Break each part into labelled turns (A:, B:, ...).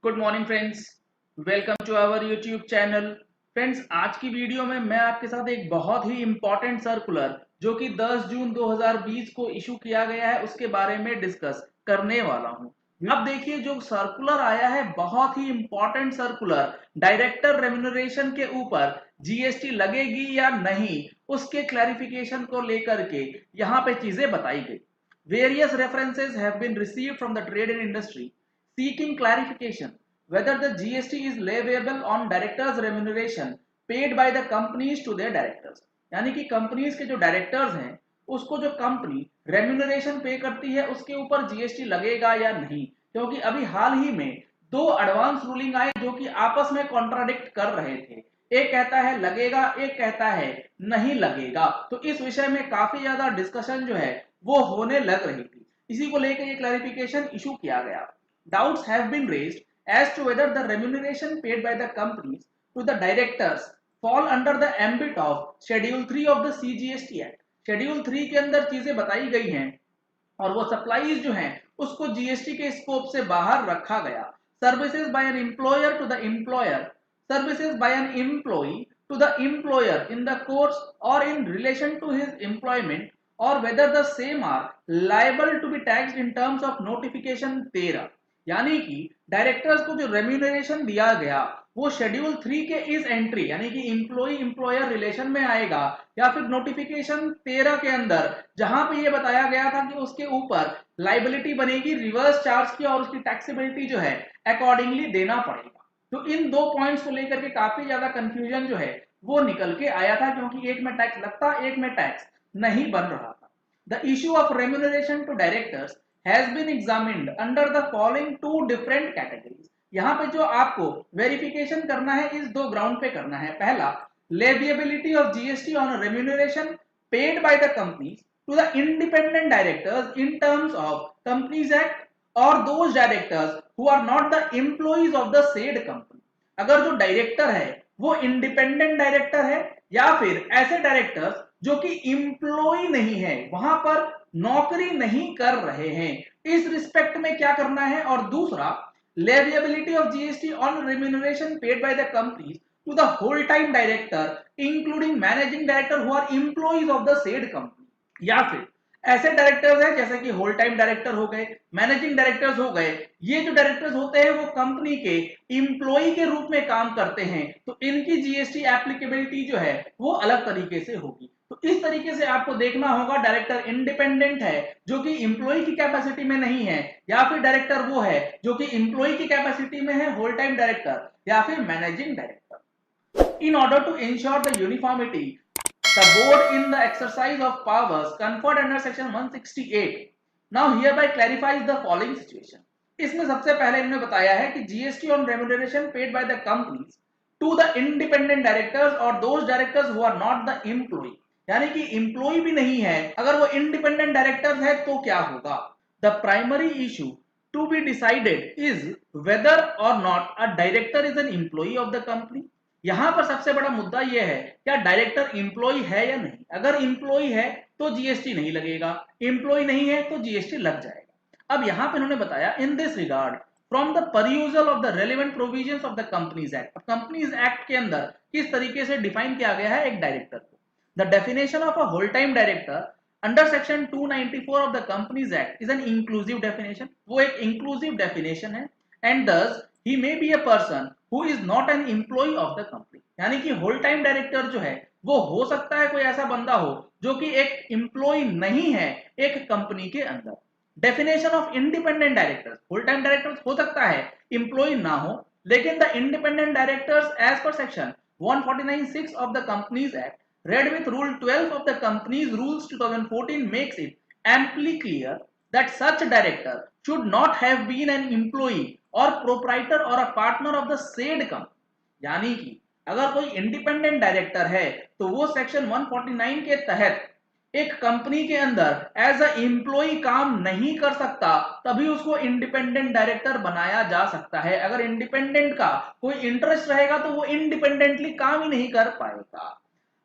A: Good morning friends, welcome to our YouTube channel. Friends, आज की video में मैं आपके साथ एक बहुत ही इंपॉर्टेंट सर्कुलर जो कि 10 जून 2020 को इशू किया गया है उसके बारे में डिस्कस करने वाला हूं। अब देखिए, जो सर्कुलर आया है बहुत ही इंपॉर्टेंट सर्कुलर, डायरेक्टर रेम्यूनरेशन के ऊपर जीएसटी लगेगी या नहीं उसके क्लैरिफिकेशन को लेकर के यहाँ पे चीजें बताई गई। Various references have been received from the trade and industry seeking clarification whether the GST is leviable on directors remuneration paid by the companies to their directors। यानी कि कंपनीज के जो डायरेक्टर्स हैं उसको जो कंपनी रेम्यूनरेशन पे करती है उसके ऊपर जीएसटी लगेगा या नहीं, क्योंकि अभी हाल ही में दो एडवांस रूलिंग आए जो कि आपस में कॉन्ट्राडिक्ट कर रहे थे। एक कहता है लगेगा, एक कहता है नहीं लगेगा। तो इस विषय में काफी ज्यादा डिस्कशन जो है वो होने लग रही थी। इसी को लेकर ये क्लैरिफिकेशन इशू किया गया। Doubts have been raised as to whether the remuneration paid by the companies to the directors fall under the ambit of Schedule 3 of the CGST Act। Schedule 3 के अंदर चीजें बताई गई हैं और वो सप्लाईज जो हैं उसको जीएसटी के स्कोप से बाहर रखा गया। Services by an employer to the employer, services by an employee to the employer in the course और in relation to his employment और whether the same are liable to be taxed in terms of notification 13। यानी कि directors को जो remuneration दिया गया वो schedule 3 के इस एंट्री यानी कि एम्प्लॉय एम्प्लॉयर रिलेशन में आएगा या फिर नोटिफिकेशन 13 के अंदर, जहां पे ये बताया गया था कि उसके ऊपर लाइबिलिटी बनेगी रिवर्स चार्ज की और उसकी टैक्सेबिलिटी जो है अकॉर्डिंगली देना पड़ेगा। तो इन दो पॉइंट्स को लेकर के काफी ज्यादा कंफ्यूजन जो है वो निकल के आया था, क्योंकि एक में टैक्स लगता एक में टैक्स नहीं बन रहा था। The issue of remuneration to directors has been examined under the following two different categories। यहां पे जो आपको वेरिफिकेशन करना है इस दो ग्राउंड पे करना है। पहला, leviability of GST on remuneration paid by the companies to the independent directors in terms of companies act और those directors who are not the employees of the said company. अगर जो डायरेक्टर है वो independent director है या फिर ऐसे directors जो कि इंप्लॉय नहीं है, वहां पर नौकरी नहीं कर रहे हैं, इस रिस्पेक्ट में क्या करना है। और दूसरा, leviability of GST on remuneration paid by the company to the whole time director including managing director who are employees of the said company. या फिर ऐसे डायरेक्टर्स हैं जैसे कि होल टाइम डायरेक्टर हो गए, मैनेजिंग डायरेक्टर्स हो गए, ये जो डायरेक्टर्स होते हैं वो कंपनी के इंप्लॉई के रूप में काम करते हैं, तो इनकी जीएसटी एप्लीकेबिलिटी जो है वो अलग तरीके से होगी। तो इस तरीके से आपको देखना होगा, डायरेक्टर इंडिपेंडेंट है जो कि इंप्लॉई की कैपेसिटी में नहीं है, या फिर डायरेक्टर वो है जो कि इंप्लॉई की कैपेसिटी में है, होल टाइम डायरेक्टर या फिर managing director. In order to ensure the uniformity the board in the exercise of powers conferred under section 168 now hereby clarifies the following situation। इसमें सबसे पहले इन्होंने बताया है कि GST on remuneration paid by the companies to the independent directors और those directors who are not the employee, यानी कि एम्प्लॉय भी नहीं है, अगर वो इंडिपेंडेंट डायरेक्टर्स है तो क्या होगा। The primary issue to be decided is whether or not a director is an employee of the company. यहां पर सबसे बड़ा मुद्दा यह है क्या डायरेक्टर इंप्लॉय है या नहीं। अगर इंप्लॉय है तो जीएसटी नहीं लगेगा, इंप्लॉय नहीं है तो जीएसटी लग जाएगा। अब यहां पे उन्होंने बताया in this regard from the परयूजल of the relevant provisions of the Companies act. Companies act के अंदर किस तरीके से डिफाइन किया गया है एक डायरेक्टर को। The definition of a whole time director under section 294 of the Companies Act is an inclusive definition. वो एक इंक्लूसिव डेफिनेशन है। And this he may be a person who is not an employee of the company। यानी कि whole time director जो है वो हो सकता है कोई ऐसा बंदा हो जो कि एक एम्प्लॉय नहीं है एक कंपनी के अंदर। Definition of independent directors, whole time directors हो सकता है एम्प्लॉय ना हो, लेकिन the independent directors as per section 149(6) of the Companies Act read with rule 12 of the Companies Rules 2014 makes it amply clear that such director should not have been an employee और proprietor और a partner of the said company. यानी कि अगर कोई independent director है तो वो section 149 के तहत एक कंपनी के अंदर एज अ एम्प्लॉय काम नहीं कर सकता, तभी उसको इंडिपेंडेंट डायरेक्टर बनाया जा सकता है। अगर इंडिपेंडेंट का कोई इंटरेस्ट रहेगा तो वो इंडिपेंडेंटली काम ही नहीं कर पाएगा।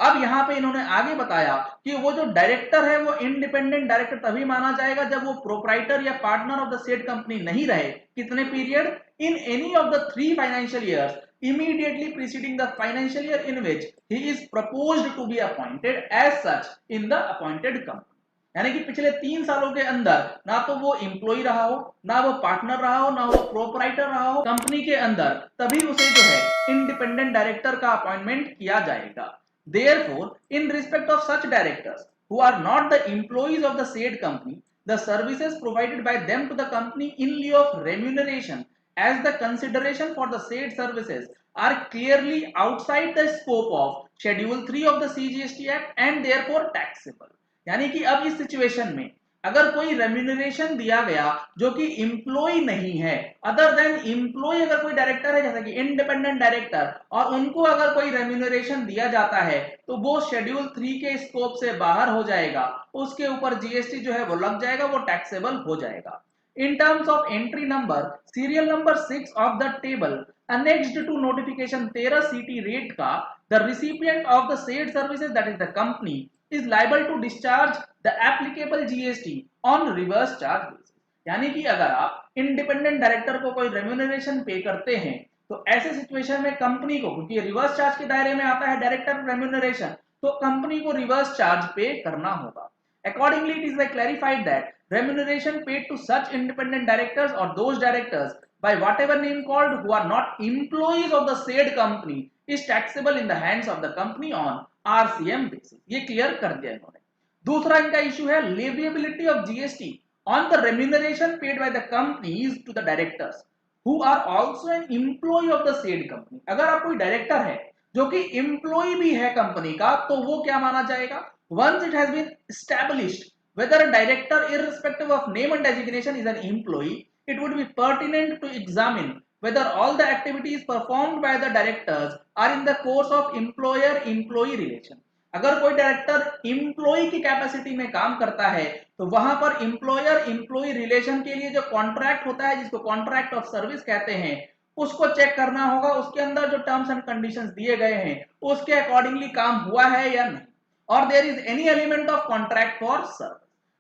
A: अब यहाँ पे इन्होंने आगे बताया कि वो जो डायरेक्टर है वो इंडिपेंडेंट डायरेक्टर तभी माना जाएगा जब वो प्रोप्राइटर या partner of the said company नहीं रहे। कितने period? In any of the 3 financial years immediately preceding the financial year in which he is proposed to be appointed as such in the appointed company। यानी कि पिछले 3 सालों के अंदर ना तो वो एम्प्लॉय रहा हो, ना वो पार्टनर रहा हो, ना वो प्रोपराइटर रहा हो कंपनी के अंदर, तभी उसे जो है इंडिपेंडेंट डायरेक्टर का अपॉइंटमेंट किया जाएगा। Therefore, in respect of such directors who are not the employees of the said company, the services provided by them to the company in lieu of remuneration as the consideration for the said services are clearly outside the scope of Schedule 3 of the CGST Act and therefore taxable। यानी कि अब इस situation में अगर कोई remuneration दिया गया जो कि एम्प्लॉय नहीं है, अदर देन एम्प्लॉय अगर कोई डायरेक्टर है जैसा कि इंडिपेंडेंट डायरेक्टर, और उनको अगर कोई रेम्यूनरेशन दिया जाता है तो वो शेड्यूल 3 के स्कोप से बाहर हो जाएगा, उसके ऊपर जीएसटी जो है वो लग जाएगा, वो टैक्सेबल हो जाएगा। In terms of entry number, serial number 6 of the table annexed to notification 13 CT rate का, the recipient of the said services, that is the company, is liable to discharge the applicable GST on reverse charge basis। यानी कि अगर आप independent director को कोई remuneration पे करते हैं तो ऐसे सिचुएशन में कंपनी को, क्योंकि रिवर्स चार्ज के दायरे में आता है डायरेक्टर रेम्यूनरेशन, तो कंपनी को रिवर्स चार्ज पे करना होगा। Accordingly, it is clarified that remuneration paid to such independent directors or those directors by whatever name called who are not employees of the said company is taxable in the hands of the company on RCM basis। ये clear कर दिया इन्होंने। दूसरा इनका issue है leviability of GST on the remuneration paid by the companies to the directors who are also an employee of the said company. अगर आप कोई डायरेक्टर है जो कि एम्प्लॉय भी है कंपनी का, तो वो क्या माना जाएगा? Once it has been established whether a director, irrespective of name and designation, is an employee, it would be pertinent to examine whether all the activities performed by the directors are in the course of employer-employee relation। अगर कोई director employ की capacity में काम करता है तो वहां per employer employ relation के लिए जो कॉन्ट्रैक्ट होता है, जिसको कॉन्ट्रैक्ट ऑफ सर्विस कहते हैं, उसको चेक करना होगा, उसके अंदर जो टर्म्स एंड कंडीशंस दिए गए हैं उसके अकॉर्डिंगली काम हुआ है या नहीं, or there is any element of contract for service।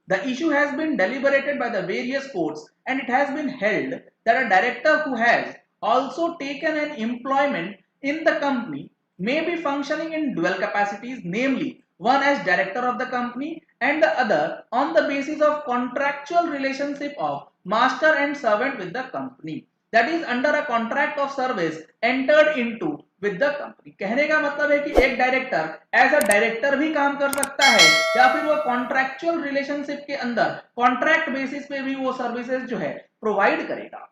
A: The issue has been deliberated by the various courts and it has been held that a director who has also taken an employment in the company may be functioning in dual capacities, namely one as director of the company and the other on the basis of contractual relationship of master and servant with the company, that is under a contract of service entered into with the company. कहने का मतलब है कि एक director as a director भी काम कर सकता है या फिर वो कॉन्ट्रैक्चुअल रिलेशनशिप के अंदर कॉन्ट्रैक्ट बेसिस पे भी वो सर्विसेज जो है प्रोवाइड करेगा।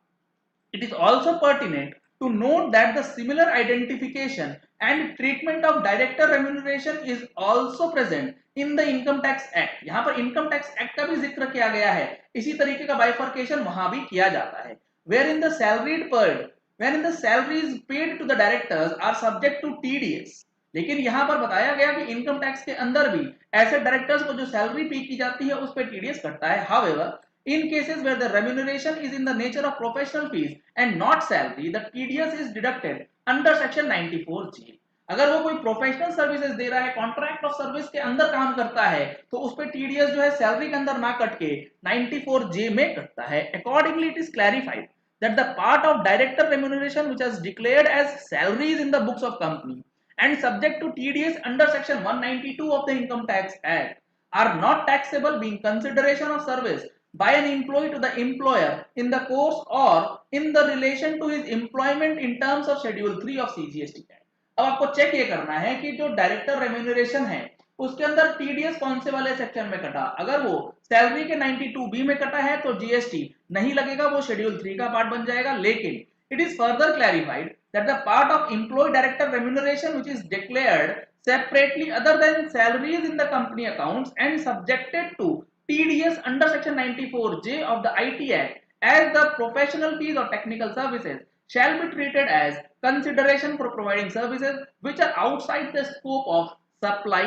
A: It is also pertinent to note that the similar identification and treatment of director remuneration is also present in the income tax act. यहाँ पर इनकम टैक्स एक्ट का भी जिक्र किया गया है, इसी तरीके का बाइफर्केशन वहां भी किया जाता है। वेयर इन द सैलरीड पर्ड when the salaries paid to the directors are subject to TDS। लेकिन यहां पर बताया गया कि इनकम टैक्स के अंदर भी ऐसे डायरेक्टर्स को जो सैलरी पे की जाती है उस पर TDS कटता है। However, in cases where the remuneration is in the nature of professional fees and not salary, the TDS is deducted under section 94G। अगर वो कोई प्रोफेशनल सर्विसेज दे रहा है, कॉन्ट्रैक्ट ऑफ सर्विस के अंदर काम करता है, तो उस पर TDS जो है सैलरी के अंदर ना कट के 94J में कटता है। Accordingly, it is clarified that the part of director remuneration which is declared as salaries in the books of company and subject to TDS under section 192 of the Income Tax Act are not taxable, being consideration of service by an employee to the employer in the course or in the relation to his employment in terms of schedule 3 of CGST Act। अब आपको check ये करना है कि जो director remuneration है उसके अंदर टीडीएस कौन से वाले सेक्शन में कटा। अगर वो सैलरी के 92B में कटा है तो जीएसटी नहीं लगेगा, वो शेड्यूल 3 का पार्ट बन जाएगा। लेकिन it is further clarified that the part of employ director remuneration which is declared separately other than salaries in the company accounts and subjected to TDS under section 94J of the IT Act as the professional fees or technical services shall be treated as consideration for providing services which are outside the scope of supply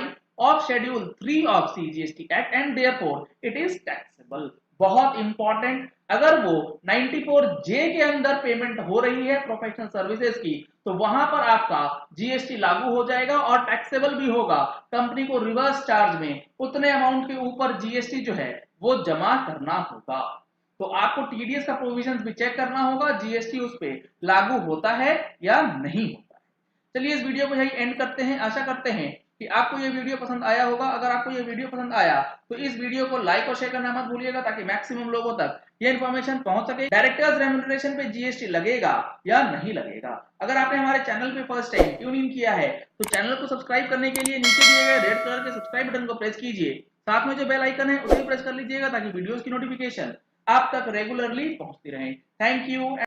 A: of schedule 3 of CGST Act and therefore it is taxable। बहुत important, अगर वो 94J के अंदर payment हो रही है professional services की, तो वहां पर आपका जीएसटी लागू हो जाएगा और टैक्सेबल भी होगा। कंपनी को रिवर्स चार्ज में उतने अमाउंट के ऊपर जीएसटी जो है वो जमा करना होगा। तो आपको टीडीएस का प्रोविजन भी चेक करना होगा, जीएसटी उस पे लागू होता है या नहीं होता है। चलिए इस वीडियो को यही एंड करते हैं। आशा करते हैं कि आपको ये वीडियो पसंद आया होगा। अगर आपको ये वीडियो पसंद आया तो इस वीडियो को लाइक और शेयर करना मत भूलिएगा, ताकि मैक्सिमम लोगों तक ये इन्फॉर्मेशन पहुंच सके। डायरेक्टर्स रेम्यूनरेशन पे जीएसटी लगेगा या नहीं लगेगा। अगर आपने हमारे चैनल पे फर्स्ट टाइम ट्यून इन किया है तो चैनल को सब्सक्राइब करने के लिए नीचे दिए गए रेड कलर के सब्सक्राइब बटन को प्रेस कीजिए। साथ में जो बेल आइकन है उसे भी प्रेस कर लीजिएगा, ताकि वीडियोस की नोटिफिकेशन आप तक रेगुलरली पहुंचती रहे। Thank you.